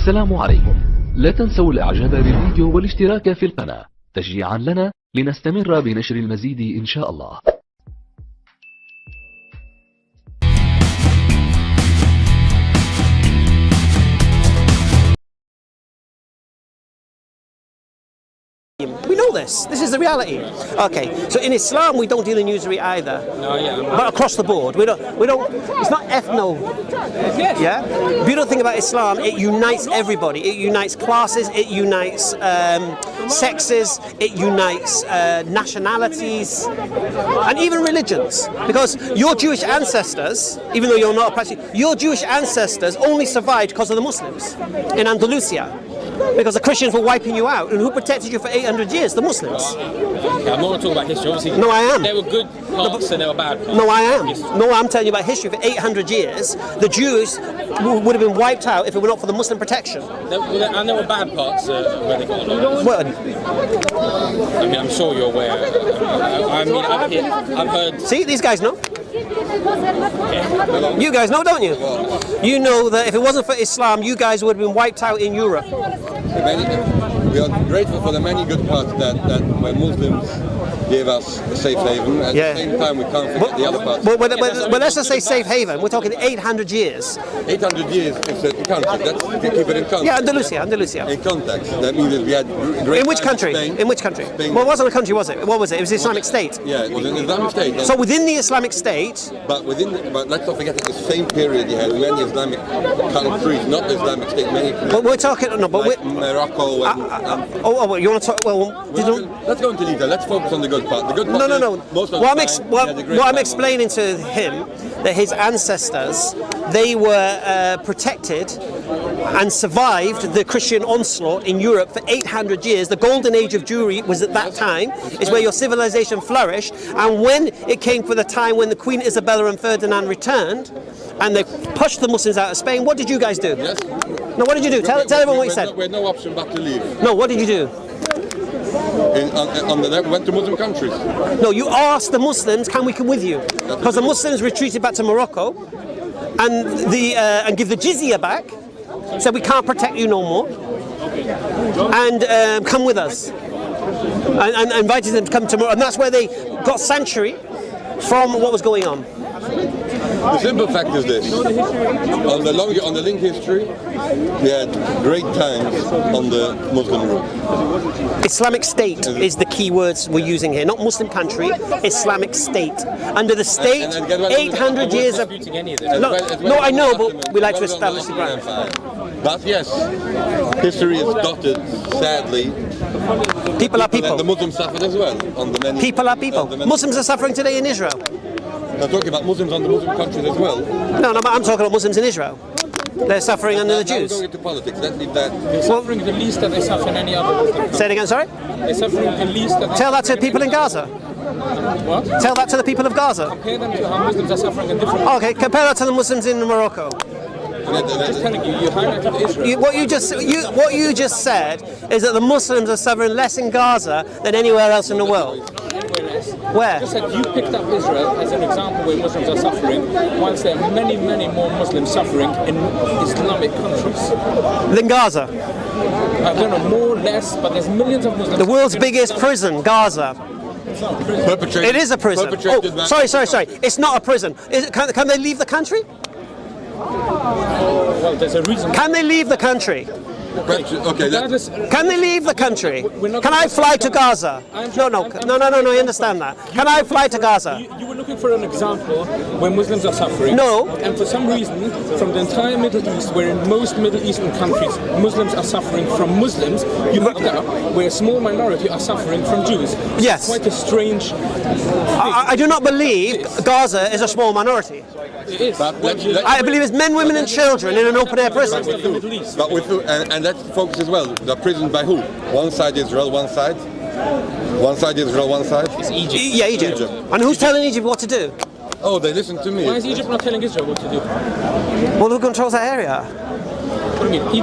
السلام عليكم. لا تنسوا الإعجاب بالفيديو والاشتراك في القناة تشجيعا لنا لنستمر بنشر المزيد إن شاء الله. We know this. This is the reality. Okay, so in Islam we don't deal in usury either. No, yeah. But across the board, we don't. It's not ethno. Yes. Yeah. Beautiful thing about Islam, it unites everybody. It unites classes. It unites sexes. It unites nationalities, and even religions. Because your Jewish ancestors, even though you're not a practicing, your Jewish ancestors only survived because of the Muslims in Andalusia. Because the Christians were wiping you out, and who protected you for 800 years? The Muslims. Okay, I'm not going to talk about history, obviously. No, I am. There were good parts and there were bad parts. No, I am. No, I'm telling you about history. For 800 years, the Jews would have been wiped out if it were not for the Muslim protection. And there were bad parts where they got a lot. Well, I mean, I'm sure you're aware. I've heard. see, these guys know. You guys know, don't you? You know that if it wasn't for Islam, you guys would have been wiped out in Europe. We are grateful for the many good parts that when Muslims gave us a safe haven. At the same time, we can't forget the other parts. But let's just say safe haven. We're talking 800 years. 800 years is in context. Let's keep it in context. Yeah, Andalusia. In context. That means that we had great In which country? Spain. In which country? Spain. Well, it wasn't a country, was it? What was it? It was the Islamic State. Yeah, it was an Islamic State. So within the Islamic State. But let's not forget that the same period you had many Islamic countries, not the Islamic State, many. But we're talking. No, but like Morocco. You want to talk? Well, let's go into detail. Let's focus on the good part. The good part. No. What I'm explaining to him that his ancestors, they were protected and survived the Christian onslaught in Europe for 800 years. The golden age of Jewry was at that time, is where your civilization flourished. And when it came for the time when the Queen Isabella and Ferdinand returned, and they pushed the Muslims out of Spain, what did you guys do? Yes. No, what did you do? Tell everyone what you said. We had no option but to leave. No, what did you do? We went to Muslim countries. No, you asked the Muslims, can we come with you? Because the Muslims retreated back to Morocco and give the jizya back, said we can't protect you no more, and come with us. And invited them to come to Morocco, and that's where they got sanctuary from what was going on. The simple fact is this: on the link history, we had great times on the Muslim route. Islamic State is the key words we're using here, not Muslim country. Islamic State. Under the state, 800 years of. No, I know, but we like to establish the ground. But yes, history is dotted, sadly. People are people. And the Muslims suffered as well. People are people. Muslims are suffering today in Israel. I'm talking about Muslims on the Muslim countries as well. No, but I'm talking about Muslims in Israel. They're suffering under the Jews. We're going into politics. Let's leave that. They're suffering the least that they suffer in any other Muslim. Say it again, sorry? They're suffering the least that they Tell that to people in Gaza. What? Tell that to the people of Gaza. Compare them to how Muslims are suffering in different. Okay, compare that to the Muslims in Morocco. Just telling you highlighted Israel. What you just said is that the Muslims are suffering less in Gaza than anywhere else in the world. Where? Just said you picked up Israel as an example where Muslims are suffering, whilst there are many, many more Muslims suffering in Islamic countries. Than Gaza? I don't know, more or less, but there's millions of Muslims. The world's biggest prison, Gaza. It is a prison. Oh, sorry. It's not a prison. Can they leave the country? Well, there's a reason. Can they leave the country? Okay. Can they leave the country? Can I fly to Gaza? No, I understand that. Can I fly to Gaza? You were looking for an example where Muslims are suffering. No. And for some reason, from the entire Middle East, where in most Middle Eastern countries, Muslims are suffering from Muslims, you looked up where a small minority are suffering from Jews. Yes. It's quite a strange thing. I do not believe Gaza is a small minority. It is. I believe it's men, women and children in an open-air prison. And let's focus as well. The prison by who? One side Israel, one side. One side Israel, one side. It's Egypt. Yeah, Egypt. And who's telling Egypt what to do? Oh, they listen to me. Why is Egypt not telling Israel what to do? Well, who controls that area? What do you mean?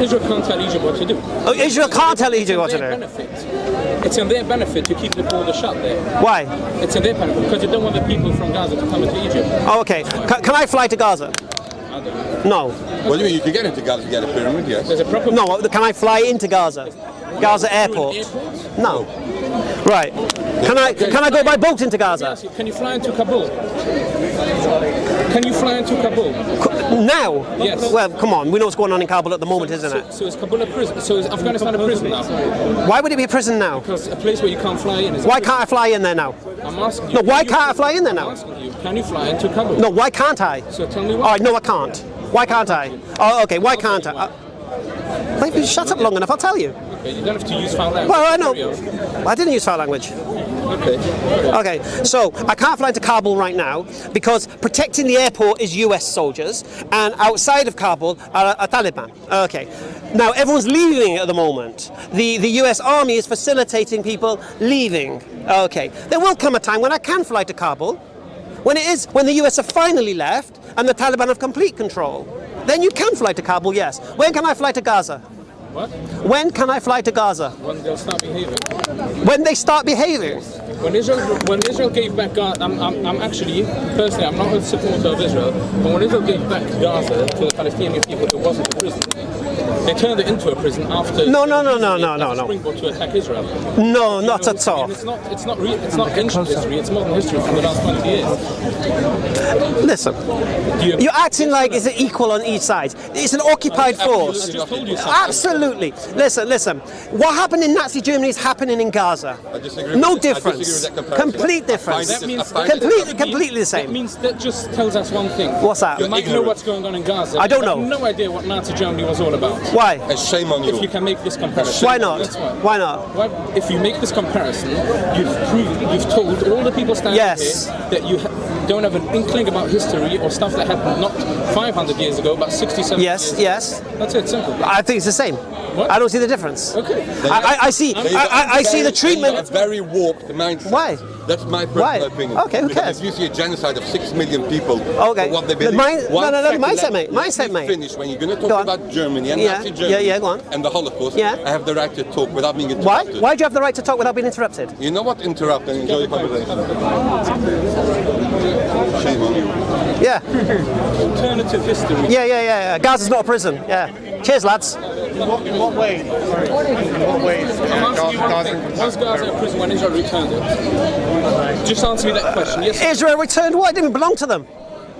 Israel can't tell Egypt what to do. Oh, Israel can't tell Egypt what to do? It's in their benefit to keep the border shut there. Why? It's in their benefit because they don't want the people from Gaza to come into Egypt. Oh, okay. Can I fly to Gaza? I don't know. No. What do you mean? You can get into Gaza to get a pyramid, yes. There's a proper... No, can I fly into Gaza? Gaza airport? No. Right. Can I go by boat into Gaza? Yes, can you fly into Kabul? Can you fly into Kabul? Now? Yes. Well, come on, we know what's going on in Kabul at the moment, isn't it? So is Kabul a prison? So is Afghanistan a prison now? Why would it be a prison now? Because a place where you can't fly in is... Why can't I fly in there now? I'm asking you. No, why can't I fly in there now? I'm asking you, can you fly into Kabul? No, why can't I? So tell me why. All right, no, I can't. Why can't I? Oh, okay, why can't I? If you shut up long enough, I'll tell you. Okay, you don't have to use foul language. Well, I know. I didn't use foul language. Okay. Okay, so I can't fly into Kabul right now because protecting the airport is US soldiers and outside of Kabul are Taliban. Okay, now everyone's leaving at the moment. The US Army is facilitating people leaving. Okay, there will come a time when I can fly to Kabul, when the US have finally left and the Taliban have complete control. Then you can fly to Kabul, yes. When can I fly to Gaza? What? When can I fly to Gaza? When they'll start behaving. When they start behaving? When Israel gave back Gaza, I'm actually, personally, I'm not a supporter of Israel, but when Israel gave back Gaza to the Palestinian people, it wasn't a prison. They turned it into a prison after... No. Springboard to attack Israel. No, not at all. It's not ancient history, it's modern history from the last 20 years. Listen, you're acting like it's equal on each side. It's an occupied force. I just told you something. Absolutely. Listen. What happened in Nazi Germany is happening in Gaza. I disagree No with that. difference. I disagree with that comparison. Complete difference. That means Completely the same. That means that just tells us one thing. What's that? You might know what's going on in Gaza. I don't but know. You have no idea what Nazi Germany was all about. Why? A shame on you. If you can make this comparison. Why not? That's Why not? If you make this comparison, you've told all the people standing Yes. here that you don't have an inkling about history or stuff that happened not 500 years ago, but 67 years ago. Yes. That's it, simple. I think it's the same. What? I don't see the difference. Okay. I see the treatment. A very warped mindset. Why? That's my personal opinion. Okay, who Because cares? if you see a genocide of 6 million people Okay. for what they The believe... mindset, mate. Let me finish. When you're going to Go talk on. about Germany and Yeah, Nazi Germany yeah, go on. and the Holocaust, Yeah. I have the right to talk without being Why? interrupted. Why do you have the right to talk without being interrupted? You know what? Interrupt and enjoy the conversation. Shame on you. Yeah. Alternative history. Yeah. Gaza's not a prison. Yeah. Cheers, lads. In what way? In what way is Was Gaza a prison when Israel returned it? Just answer me that question. Yes. Israel returned what? It didn't belong to them.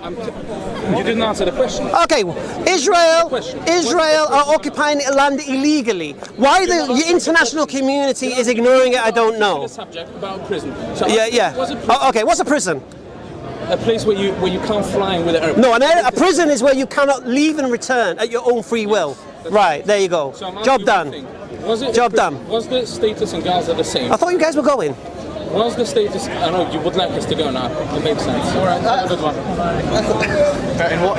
You didn't answer the question. Okay, Israel are occupying land illegally. Why the international community is ignoring it, I don't know. The subject about prison. So Yeah. Was a prison Okay, what's a prison? a place where you can't fly in with an airplane? No, a prison is where you cannot leave and return at your own free will. Right, there you go. So I'm asking Job you done. one thing. Was it Job done. Was the status in Gaza the same? I thought you guys were going. Was the status? I know you would like us to go now. It makes sense. All right, have a good one.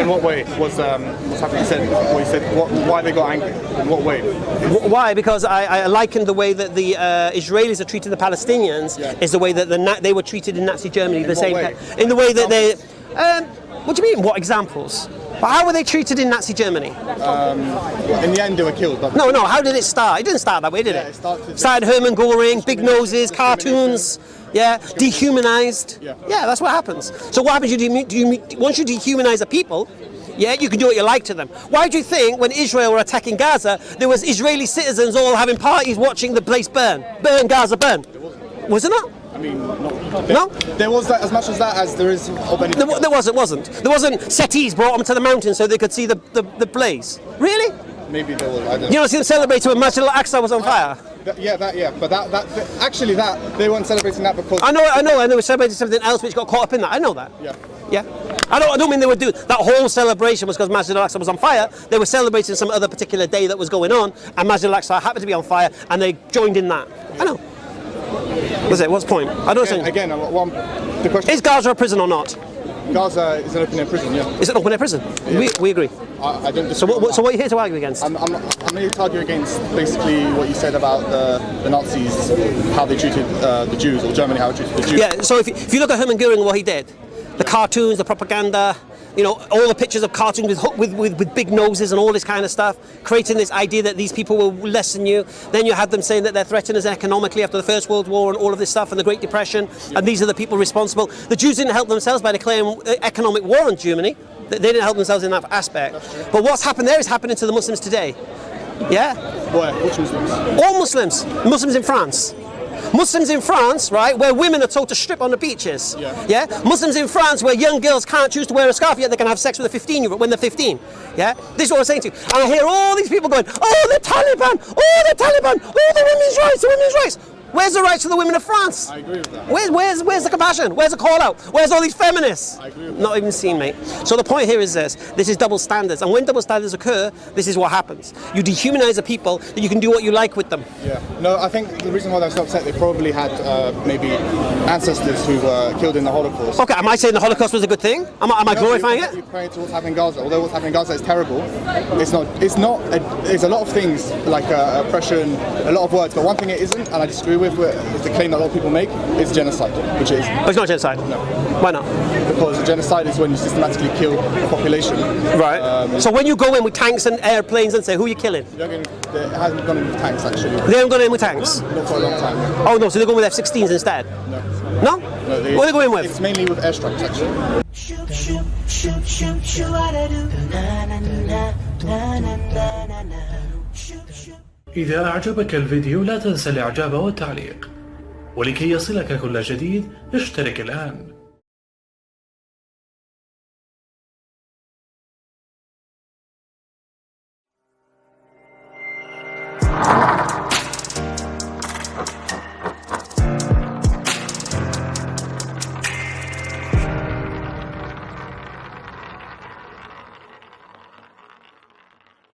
in what way was what's happening? You said what you said. Why they got angry? In what way? Why? Because I likened the way that the Israelis are treating the Palestinians is the way that they were treated in Nazi Germany. The same way? in the way that they. What do you mean? What examples? How were they treated in Nazi Germany? In the end, they were killed. No. How did it start? It didn't start that way, did it? It started Hermann Göring, big noses, cartoons. Yeah, dehumanized. Yeah. That's what happens. So what happens? Once you dehumanize a people, you can do what you like to them. Why do you think when Israel were attacking Gaza, there was Israeli citizens all having parties watching the place burn? Burn, Gaza, burn. Was it not? I mean, No? There was that as much as that as there is of anything. There wasn't. There wasn't settees brought them to the mountain so they could see the blaze. Really? Maybe there was. I don't You don't see them celebrating when Masjid al-Aqsa was on fire? But actually they weren't celebrating that because I know, and they were celebrating something else which got caught up in that. I know that. Yeah. I don't mean they would do that whole celebration was because Masjid al-Aqsa was on fire. They were celebrating some other particular day that was going on, and Masjid al-Aqsa happened to be on fire, and they joined in that. I know. What's the point? I don't think. Again, the question Is Gaza a prison or not? Gaza is an open-air prison. Yeah. Is it an open-air prison? Yeah. We agree. I don't disagree. So what are you here to argue against? I'm here to argue against basically what you said about the Nazis, how they treated the Jews, or Germany how it treated the Jews. Yeah, so if you look at Hermann Göring and what he did, the cartoons, the propaganda, all the pictures of cartoons with big noses and all this kind of stuff, creating this idea that these people will less than you. Then you have them saying that they're threatened us economically after the First World War and all of this stuff and the Great Depression, and these are the people responsible. The Jews didn't help themselves by declaring economic war on Germany. They didn't help themselves in that aspect. But what's happened there is happening to the Muslims today. Yeah? Where? Which Muslims? All Muslims. Muslims in France. Muslims in France, right, where women are told to strip on the beaches. Yeah? Muslims in France where young girls can't choose to wear a scarf yet they can have sex with a 15-year-old when they're 15. Yeah? This is what I'm saying to you. And I hear all these people going, oh, the Taliban, oh, the Taliban, oh, the women's rights, the women's rights. Where's the rights of the women of France? I agree with that. Where's the compassion? Where's the call out? Where's all these feminists? I agree with Not even seen, mate. So the point here is this is double standards. And when double standards occur, this is what happens. You dehumanize a people that you can do what you like with them. Yeah. No, I think the reason why they're so upset, they probably had maybe ancestors who were killed in the Holocaust. Okay, am I saying the Holocaust was a good thing? Am I glorifying it? You're praying to what's happening in Gaza. Although what's happening in Gaza is terrible, it's not, there's a lot of things like oppression, a lot of words, but one thing it isn't, and I disagree with the claim that a lot of people make, is genocide, which is... Oh, it's not genocide? No. Why not? Because genocide is when you systematically kill a population. Right. So when you go in with tanks and airplanes and say, who are you killing? It hasn't gone in with tanks, actually. They haven't gone in with tanks? Not for a long time. Oh no, so they're going with F-16s instead? No. No? What are they going with? It's mainly with airstrikes, actually. إذا أعجبك الفيديو لا تنسى الإعجاب والتعليق، ولكي يصلك كل جديد اشترك الآن.